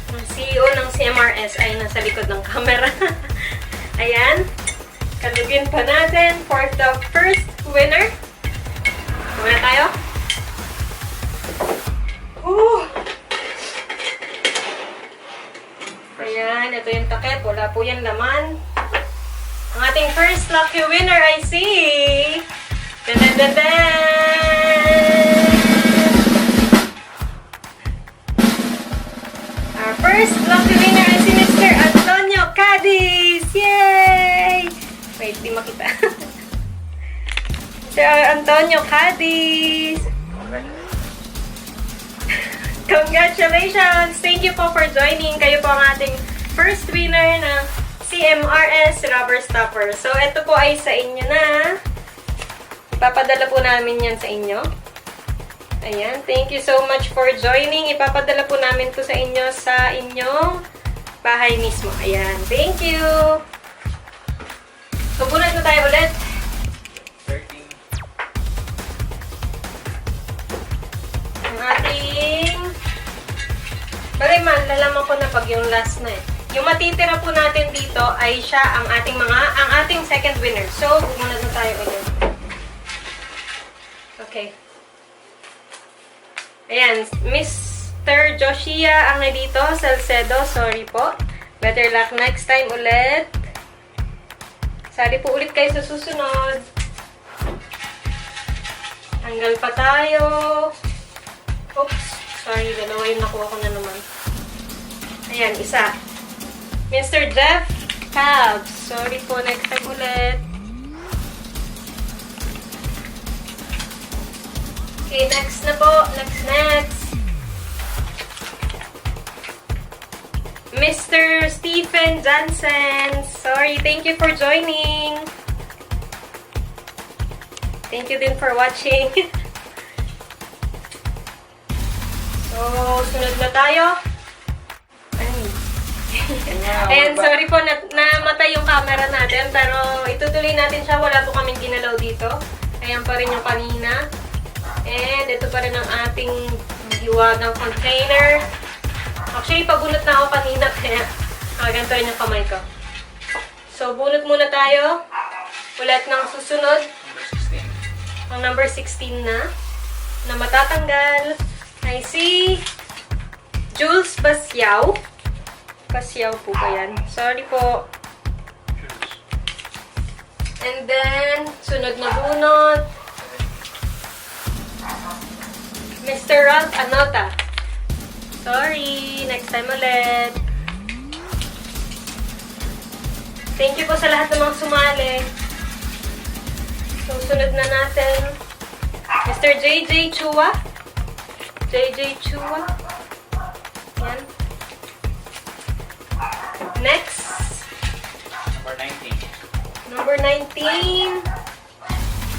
Ang CEO ng CMRS ay nasa likod ng camera. Ayan. Kalagyan pa natin for the first winner. Muna tayo. Woo! Ayan, ito yung takip. Wala po yan laman. Ang ating first lucky winner, I see! Dun-dun-dun-dun! Our first lucky winner ay si Mr. Antonio Cadiz! Yay! Wait, di makita. Mr. Antonio Cadiz! Congratulations! Thank you po for joining. Kayo po ang ating first winner ng CMRS Rubber Stopper. So, ito po ay sa inyo na. Ipapadala po namin yan sa inyo. Ayan. Thank you so much for joining. Ipapadala po namin to sa inyong bahay mismo. Ayan. Thank you! So, bunot na tayo ulit. 13. Ang ating... Bale, malalaman ko na pag yung last na eh. Yung matitira po natin dito ay siya ang ating second winner. So, bumunod na tayo ulit. Okay. Ayan, Mr. Joshia ang dito, Salcedo, sorry po. Better luck next time ulit. Sali po ulit kayo sa susunod. Tanggal pa tayo. Oops, sorry, dalawa yung nakuha ko na naman. Ayan, isa. Mr. Jeff Cabs. Sorry po, next time ulit. Okay, next na po. Next. Mr. Stephen Johnson. Sorry, thank you for joining. Thank you din for watching. So, sunod na tayo. And sorry po, namatay yung camera natin, pero itutuloy natin siya. Wala po kaming ginalaw dito. Ayan pa rin yung kanina. And ito pa rin ang ating hiwagang container. Actually, pabunot na ako kanina, kaya ganito rin yung kamay ko. So, bunot muna tayo. Ulit ng susunod. Ang number 16 na matatanggal. I see Jules Basiao. Basiao po ba yan? Sorry po. And then, sunod na bunot. Mr. Ralph Anota. Sorry. Next time ulit. Thank you po sa lahat ng mga sumali. So, sunod na natin. Mr. JJ Chua. JJ Chua. Yan. Next. Number 19.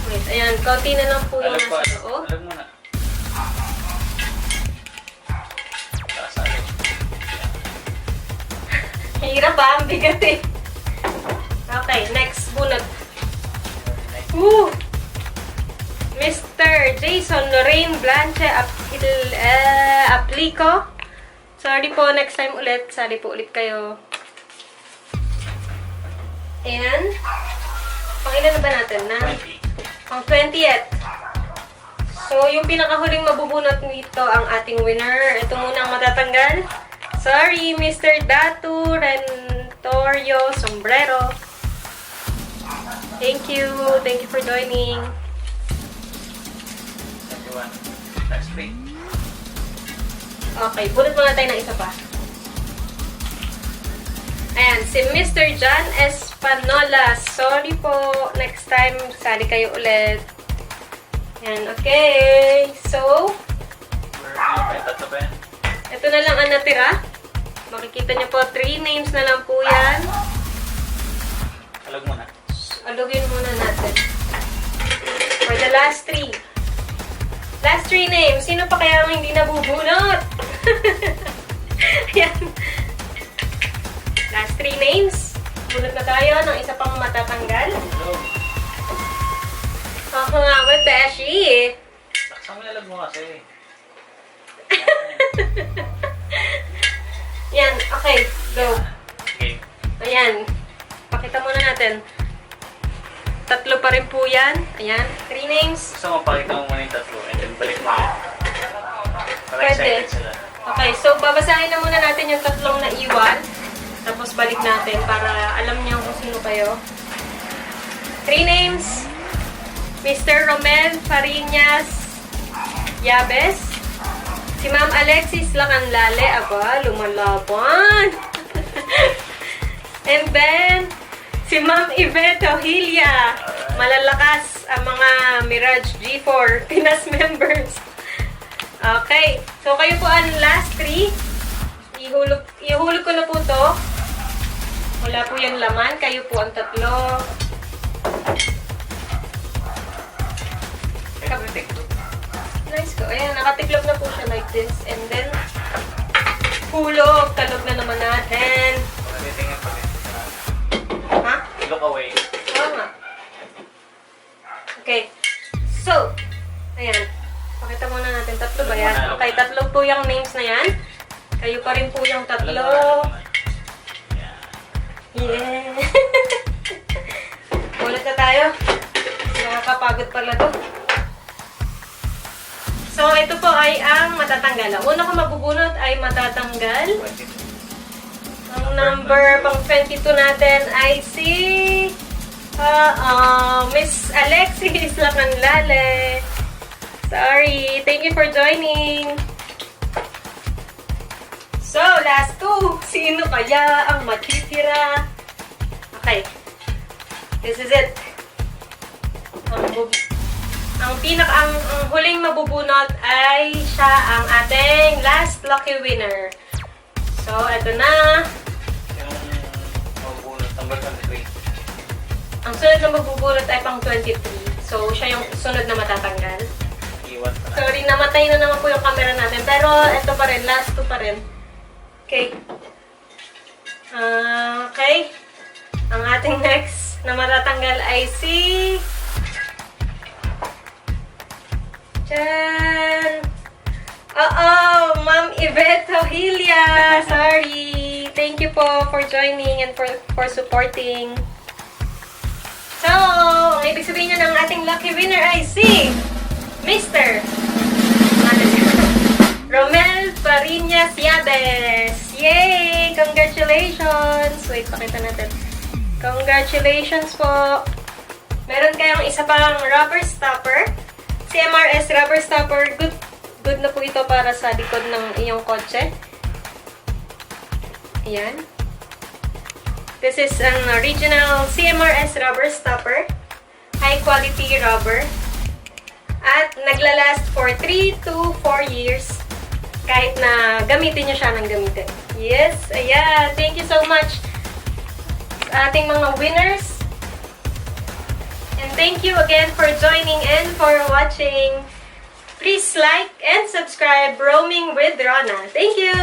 Wait, ayan. Kaunti na lang po yung nasa loob. Alam mo na. Hirap ba? Ang bigat eh. Okay, next bunot. Woo! Mr. Jason Lorraine Blanche Aplico. Sorry po, next time ulit. Sorry po ulit kayo. And, pangilan na ba natin na? Pang 20th. So, yung pinakahuling mabubunot nito ang ating winner. Ito muna ang matatanggal. Sorry, Mr. Datu Rentorio Sombrero. Thank you. Thank you for joining. That's free. Okay, bunot muna tayo ng isa pa. Ayan, si Mr. John Espanola. Sorry po. Next time, sali kayo ulit. Ayan, okay. So, ito na lang ang natira. Makikita niyo po, 3 names na lang po yan. Alag mo na. Alugin muna natin. For the last 3. Last 3 names. Sino pa kaya ang hindi nabubunot? Ayan. Last 3 names. Bunot na tayo ng isa pang matatanggal. Ako nga ba, Beshi? Laksan mo alag mo kasi. Yan. Okay. Go. Okay. Ayan. Pakita muna natin. 3 pa rin po yan. Ayan. 3 names. Gusto mo pakita mo muna yung 3 and then balik mo ulit. Para Pwede. excited sila. Okay, so babasahin na muna natin yung 3 na iwan. Tapos balik natin para alam niyo kung sino kayo. 3 names. Mr. Romel Fariñas Yabes. Si Ma'am Alexis Lacanlale. Aba, lumalaban. And then, si Ma'am Yvette Ohilia. Malalakas ang mga Mirage G4 Pinas members. Okay. So, kayo po ang last 3. Ihulog ko na po to. Wala po yung laman. Kayo po ang 3. Nice ko. Ayan, nakatiklop na po siya like this. And then, hulog. Talog na naman natin. Ha? Look away. Oo nga. Okay. So, ayan. Pakita muna natin. 3 ba yan? Okay, 3 po yung names na yan. Kayo pa rin po yung 3. Yeah. Ulit na tayo. Nakakapagod pala to. So, ito po ay ang matatanggal. Ang una ko mabubunot ay matatanggal. Ang number pang 22 natin ay si Miss Alexis Lacanlale. Sorry. Thank you for joining. So, last 2. Sino kaya ang matitira? Okay. This is it. Ang huling mabubunot ay siya ang ating last lucky winner. So, eto na. Yung mabubunot, number 23. Ang sunod na mabubunot ay pang 23. So, siya yung sunod na matatanggal. Iwan pa na. Sorry, namatay na naman po yung camera natin. Pero, eto pa rin. Last 2 pa rin. Okay. Okay. Ang ating next na matatanggal ay si... Diyan! Ma'am Yvette Ohilia! Sorry! Thank you po for joining and for supporting. So, ang ibig sabihin niya ng ating lucky winner ay si Mr. Romel Fariñas Yabes! Yay! Congratulations! Wait, pakita natin. Congratulations po! Meron kayong isa pang rubber stopper. CMRS rubber stopper. Good na po ito para sa likod ng iyong kotse. Ayan. This is an original CMRS rubber stopper. High quality rubber. At naglalast for 3 to 4 years. Kahit na gamitin nyo siya ng gamitin. Yes, ayan. Thank you so much sa ating mga winners. And thank you again for joining and for watching. Please like and subscribe Roaming with Rona. Thank you!